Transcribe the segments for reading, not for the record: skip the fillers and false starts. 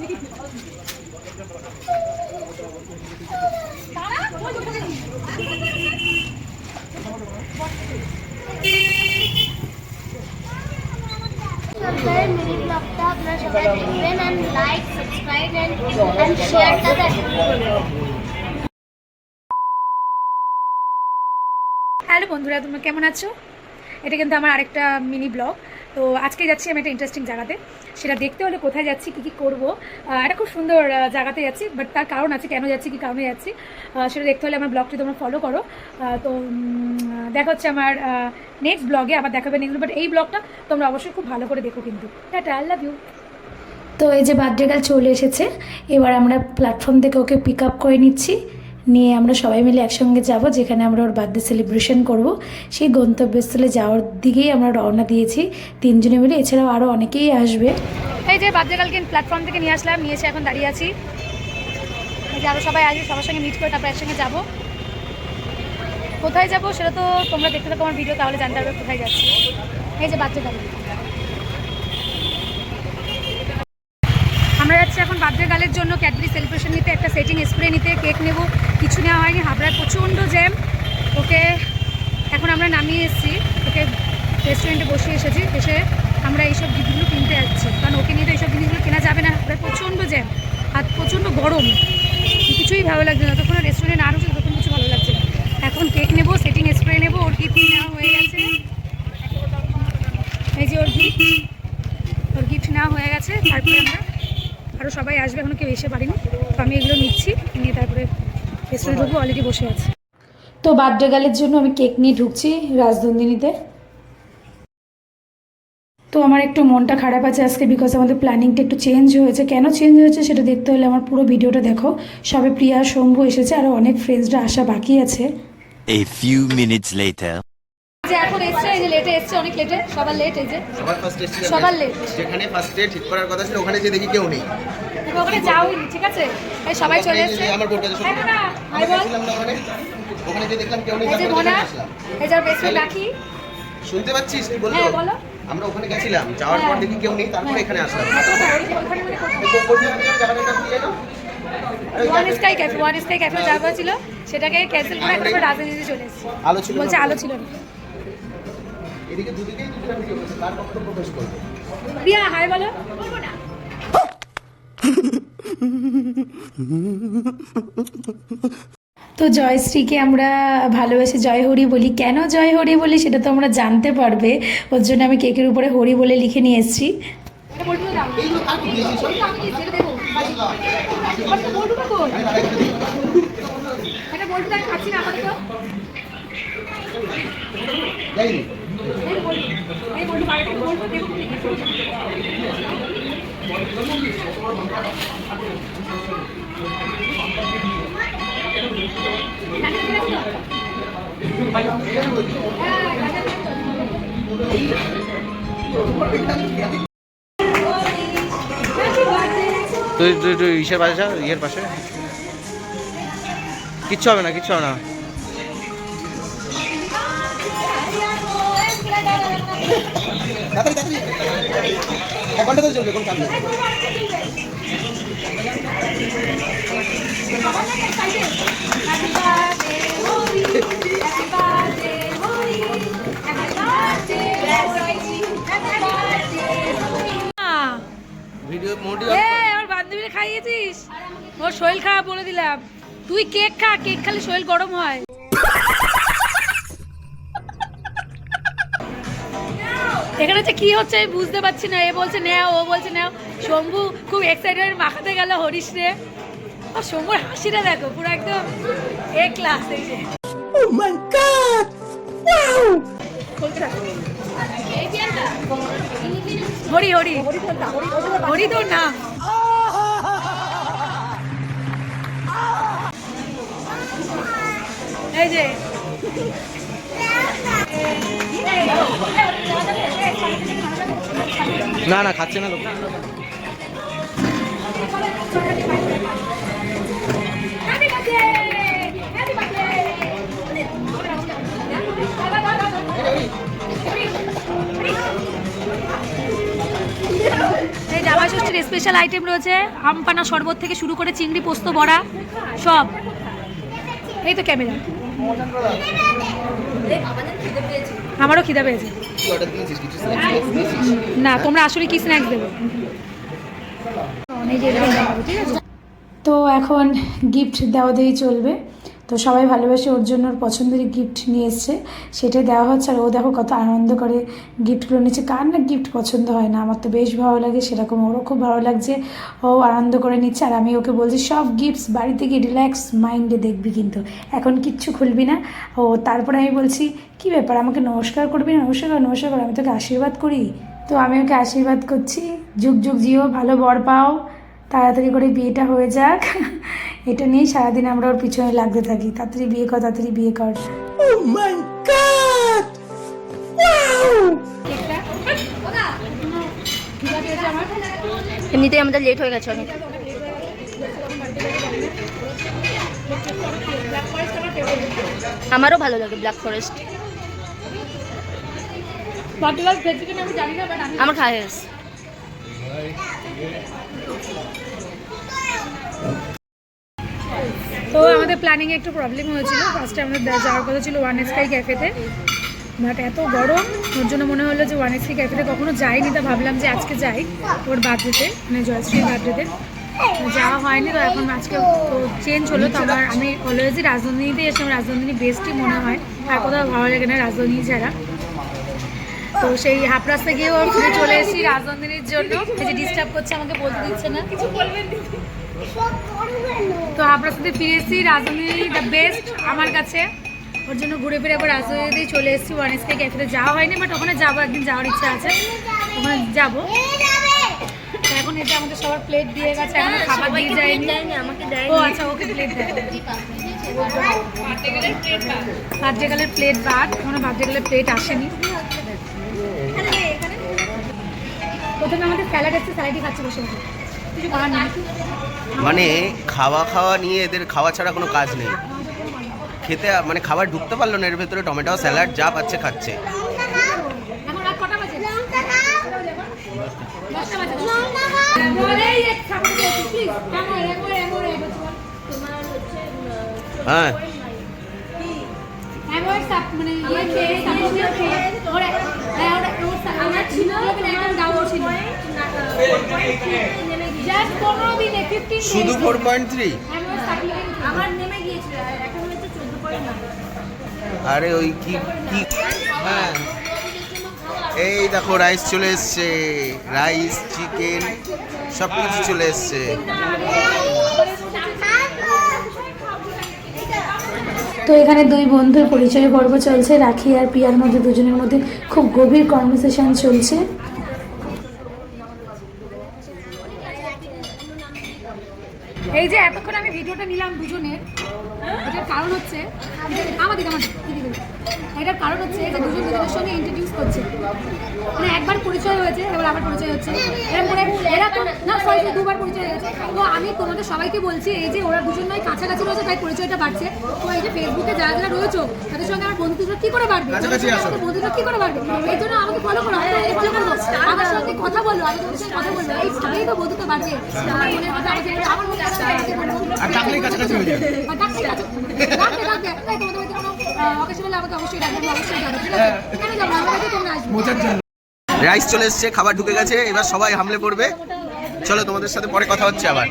Mini ব্লগটা আপনারা সবাই দেখবেন এন্ড লাইক সাবস্ক্রাইব এন্ড শেয়ারটা করবেন। হ্যালো বন্ধুরা, তোমরা কেমন আছো? এটা কিন্তু আমার আরেকটা মিনি ব্লগ। তো আজকে যাচ্ছি আমি একটা ইন্টারেস্টিং জায়গাতে। সেটা দেখতে হলে কোথায় যাচ্ছি, কী কী করবো, এটা খুব সুন্দর জায়গাতে যাচ্ছি, বাট তার কারণ আছে কেন যাচ্ছি, কী কারণে যাচ্ছি সেটা দেখতে হলে আমার ব্লগটি তোমরা ফলো করো। তো দেখা হচ্ছে আমার নেক্সট ব্লগে, আবার দেখাবে নেক্সট, বাট এই ব্লগটা তোমরা অবশ্যই খুব ভালো করে দেখো কিন্তু। Tata, I love you. তো এই যে বার্থডে গার্ল চলে এসেছে, এবার আমরা প্ল্যাটফর্ম থেকে ওকে পিক আপ করে নিচ্ছি, নিয়ে আমরা সবাই মিলে একসঙ্গে যাব যেখানে আমরা ওর বার্থডে সেলিব্রেশন করব। সেই গন্তব্যস্থলে যাওয়ার দিকেই আমরা রওনা দিয়েছি তিনজনে মিলে, এছাড়াও আরও অনেকেই আসবে। এই যে বার্থডে গার্লকে প্ল্যাটফর্ম থেকে নিয়ে আসলাম, নিয়ে এসে এখন দাঁড়িয়ে আছি। এই যে আরও সবাই আসবে, সবার সঙ্গে মিট করে তারপর একসঙ্গে যাব। কোথায় যাব সেটা তো তোমরা দেখতে থাকো আমার ভিডিও, তাহলে জানতে পারবে কোথায় যাচ্ছি। এই যে বার্থডে গার্ল, আমরা যাচ্ছি এখন বার্থডে গার্লের জন্য ক্যাডবেরি সেলিব্রেশন নিতে, একটা সেটিং স্প্রে নিতে, কেক নেব, কিছু নেওয়া হয়নি। হাবড়ায় প্রচণ্ড জ্যাম। ওকে এখন আমরা নামিয়ে এসেছি, ওকে রেস্টুরেন্টে বসে এসেছি, এসে আমরা এইসব জিনিসগুলো কিনতে যাচ্ছি, কারণ ওকে নিয়ে তো এইসব জিনিসগুলো কেনা যাবে না। হাবড়ায় প্রচণ্ড জ্যাম আর প্রচণ্ড গরম, কিছুই ভালো লাগছে না। তখন রেস্টুরেন্টে না ঢুকছে তখন কিছু ভালো লাগছে না। এখন কেক নেব, সেটিং স্প্রে নেব, ওর গিফট নেওয়া হয়ে গেছে। এই যে ওর গিফট নেওয়া হয়ে গেছে। তারপরে আমরা আরও সবাই আসবে, এখনও কেউ এসে পারিনি, তো আমি এগুলো নিচ্ছি, নিয়ে তারপরে রেস্টুরেন্ট ঢুকবো। অলরেডি বসে আছে। তো বার্থডে গার্লের জন্য আমি কেক নিয়ে ঢুকছি রাজনন্দিনীতে। তো আমার একটু মনটা খারাপ আছে আজকে, বিকজ আমাদের প্ল্যানিংটা একটু চেঞ্জ হয়েছে। কেন চেঞ্জ হয়েছে সেটা দেখতে হলে আমার পুরো ভিডিওটা দেখো। সবে প্রিয়া, শম্ভু এসেছে, আরও অনেক ফ্রেন্ডসরা আসা বাকি আছে। A few minutes later. যে এখন এসছে, এই যে লেটে এসছে, অনেক লেটে, সবার লেট। এই যে সবার ফার্স্ট এসেছিল, সবার লেট। যেখানে ফার্স্টে ঠিক করার কথা ছিল ওখানে যে দেখি কেউ নেই। ওখানে যাওনি, ঠিক আছে, এই সবাই চলে এসছে। আমার বোর্ডটা শুনুন, আমি বলছিলাম না ওখানে যে দেখলাম কেউ নেই, এই যে মোনা, এই যে বেস্ট ফ্রেন্ড রাখি, শুনতে পাচ্ছিস কি বললো? হ্যাঁ বলো। আমরা ওখানে গেছিলাম, যাওয়ার পর দেখি কেউ নেই, তারপরে এখানে আসলাম। ওয়ান স্কাই ক্যাফে যাওয়া ছিল, সেটাকে ক্যান্সেল করে এখন রাজনীতিতে চলে এসেছি। আলো ছিল, বলছে আলো ছিল না। এদিকে দুদিকেই দুজন ভিডিও করছে, কার বক্তব্য পেশ করবে? প্রিয়া হাই বলো। বলবো না। তো জয়শ্রীকে আমরা ভালোবেসে জয় হরি বলি। কেন জয় হরি বলি সেটা তো আমরা জানতে পারবে, ওর জন্য আমি কেকের উপরে হরি বলে লিখে নিয়ে এসেছি। তুই ইসের পাশে যা, ইয়ের পাশে কিচ্ছু হবে না, কিচ্ছু হবে না। এক ঘন্টা ধরে চলবে, কোন কাজ নেই। আমার বান্ধবীরা খাইয়েছিস, ওর শরীর খারাপ বলে দিলাম। তুই কেক খা, কেক খালি শরীর গরম হয়। এখানে হচ্ছে কি হচ্ছে আমি বুঝতে পারছি না। এ বলছে নেও, ও বলছে নেও। শম্ভু খুব এক্সাইটেড, মাখাতে গেল হরিশ রে। আর শম্ভুর হাসিটা দেখো, পুরো একদম এ ক্লাস। এই যে ও মাই গড, ওয়াও, হরি হরি হরি তোর নাম। এই যে না না খাচ্ছে না লোক। এই জামাই ষষ্ঠীর স্পেশাল আইটেম রয়েছে আম পানা শরবত থেকে শুরু করে চিংড়ি পোস্ত বড়া সব। এই তো ক্যামেরা, আমারও খিদা পেয়েছে। কি অর্ডার দিয়েছিস? কিছু স্ন্যাক্স দিয়েছিস? না, তোমরা আসলে কি স্ন্যাক্স দেবে? ঠিক আছে। তো এখন গিফট দেওয়া দিয়েই চলবে। তো সবাই ভালোবাসে, ওর জন্য ওর পছন্দের গিফট নিয়ে এসছে, সেটাই দেওয়া হচ্ছে। আর ও দেখো কত আনন্দ করে গিফটগুলো নিচ্ছে। কার না গিফট পছন্দ হয় না? আমার তো বেশ ভালো লাগে, সেরকম ওরও খুব ভালো লাগছে, ও আনন্দ করে নিচ্ছে। আর আমি ওকে বলছি সব গিফটস বাড়িতে গিয়ে রিল্যাক্স মাইন্ডে দেখবি, কিন্তু এখন কিচ্ছু খুলবি না। ও তারপরে আমি বলছি কী ব্যাপার, আমাকে নমস্কার করবি না? নমস্কার কর, নমস্কার কর, আমি তোকে আশীর্বাদ করি। তো আমি ওকে আশীর্বাদ করছি, যুগ যুগ জিও, ভালো বর পাও, তাড়াতাড়ি করে বিয়েটা হয়ে যাক। এটা নিয়েই সারাদিন আমরা ওর পিছনে লাগতে থাকি, তাড়াতাড়ি বিয়ে কর, তাড়াতাড়ি বিয়ে কর। এমনিতেই আমাদের লেট হয়ে গেছে অনেক। আমারও ভালো লাগে ব্ল্যাক ফরেস্ট, আমার খাওয়া হয়ে গেছে। তো আমাদের প্ল্যানিংয়ে একটু প্রবলেম হয়েছিল। ফার্স্টে আমাদের যাওয়ার কথা ছিল ওয়ান স্কাই ক্যাফেতে, বাট এত গরম, ওর জন্য মনে হলো যে ওয়ান স্কাই ক্যাফেতে কখনো যাইনি, তা ভাবলাম যে আজকে যাই ওর বার্থডেতে, মানে জয়শ্রীর বার্থডেতে। যাওয়া হয়নি, তো এখন আজকে তো চেঞ্জ হলো। তো আমি অলওয়েজই রাজধানীতেই এসে, আমার রাজধানী বেস্টই মনে হয়, আর কোথাও ভালো লাগে না রাজধানী ছাড়া। তো সেই হাফ রাস্তা গিয়েও ফিরে চলে এসেছি রাজধানীর জন্য। এই যে ডিস্টার্ব করছে, আমাকে বলতে দিচ্ছে না কিছু, বলবেন। তো হাফ রাস্তাতে ফিরে এসেছি, রাজধানী দ্য বেস্ট আমার কাছে। ওর জন্য ঘুরে ফিরে আবার রাজধানীতেই চলে এসেছি। ওয়ান স্কাই ক্যাফেতে যাওয়া হয়নি, বাট ওখানে যাবো, একদিন যাওয়ার ইচ্ছা আছে, ওখানে যাবো। তো এখন এই যে আমাদের সবার প্লেট দিয়ে গেছে, এখন খাবার দিয়ে যায়নি। ও আচ্ছা, ওকে প্লেট দেয়, বার্থডে প্লেট বাদ, এখনো বার্থডে প্লেট আসেনি। প্রথমে আমাদের স্যালাড এসছে, স্যালাডই খাচ্ছে বসে বসে, কিছু খাওয়ার নেই। মানে খাওয়া নিয়ে এদের খাওয়া ছাড়া কোনো কাজ নেই। খেতে মানে খাবার ঢুকতে পারলো না এর ভেতরে, টমেটো স্যালাড যা পাচ্ছে খাচ্ছে। এখন রাত কটা বাজে? 10টা বাজে। হ্যাঁ, শুধু 4.3। আরে ওই কি কি, হ্যাঁ এই দেখো রাইস চলে এসছে, রাইস চিকেন সব কিছু চলে এসছে। তো এখানে দুই বন্ধুর পরিচয় পর্ব চলছে, রাখি আর পিয়ার মধ্যে, দুজনের মধ্যে খুব গভীর কনভারসেশন চলছে। এই যে এতক্ষণ আমি ভিডিওটা নিলাম দুজনের, এটার কারণ হচ্ছে এটার কারণ হচ্ছে যে দুজন দুজনের সঙ্গে ইন্ট্রোডিউস করছে, মানে একবার পরিচয় হয়েছে, এবার আবার পরিচয় হচ্ছে, এরকম করে এরা তো না, সরি দুবার পরিচয় হয়েছে। তো আমি তোমাদের সবাইকে বলছি, এই যে ওরা দুজন নয় কাছাকাছি রয়েছে, তাই পরিচয়টা বাড়ছে। তো এই যে ফেসবুকে যারা যারা রয়েছে, তাদের সঙ্গে আমার বন্ধুত্ব কি করে বাড়বে, বন্ধুত্ব কি করে বাড়বে? এই জন্য আমাকে ফলো করো, ফলো করবো, আমার সঙ্গে কথা বলো, আমি তোমাদের সঙ্গে কথা বলবো, এইভাবেই তো বন্ধুত্ব বাড়বে। আমার মনের কথা আমার মনে আর ডাকলেই কাছাকাছি হয়ে যাবে, আর ডাকলেই কাছাকাছি ডাকবে। তোমাদের কোনো অকেশন হলে আমাকে অবশ্যই ডাকবে, অবশ্যই যাবে, ঠিক আছে? কেন যাবো, আমাকে তোমরা আসবে। রাইস চলে এসছে, খাবার ঢুকে গেছে, এবার সবাই হামলে পড়বে। চলো তোমাদের সাথে পরে কথা হচ্ছে আবার।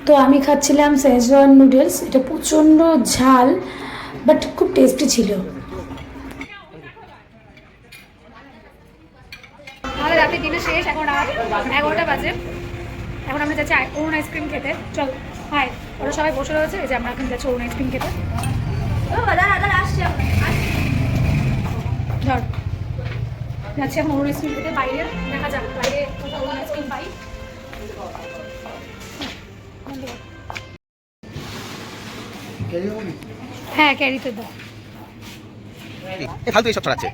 তো আমি খাচ্ছিলাম শেজওয়ান নুডলস, এটা প্রচণ্ড ঝাল বাট খুব টেস্টি ছিল। আমাদের রাতে ডিনার শেষ, এখন রাত 11টা বাজে। এখন আমরা যাচ্ছি অরুণ আইসক্রিম খেতে। চল হাই, ওরা সবাই বসে রয়েছে, এই যে আমরা এখন যাচ্ছি অরুণ আইসক্রিম খেতে। ধর যাচ্ছি এখন অরুণ আইসক্রিম খেতে, বাইরে দেখা যাক বাইরে কোথাও অরুণ আইসক্রিম পাই। হ্যাঁ ক্যারিতে দাও, ফালতু এইসব ছড়াচ্ছে,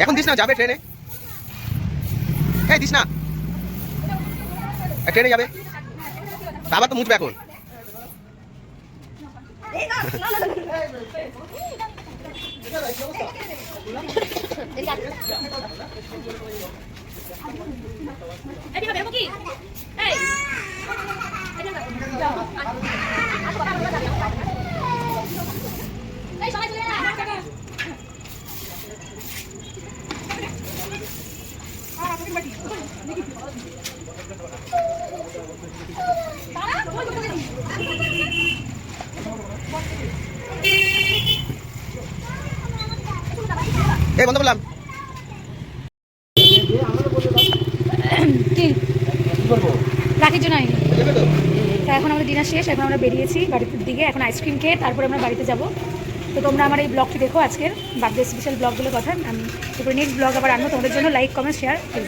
এখন দিস না, যাবে ট্রেনে। এই দিস না, ট্রেনে যাবে, আবার তো মুছবে এখন। এই বন্ধ করলাম। কি রাখির জন্য আইনি। তা এখন আমাদের ডিনার শেষ, এখন আমরা বেরিয়েছি বাড়ির দিকে। এখন আইসক্রিম খেয়ে তারপরে আমরা বাড়িতে যাব। তো তোমরা আমার এই ব্লগটি দেখো, আজকের বার্থডে স্পেশাল ব্লগগুলোর কথা। আমি তারপরে নেক্সট ব্লগ আবার আনবো তোমাদের জন্য। Like, comment, share please.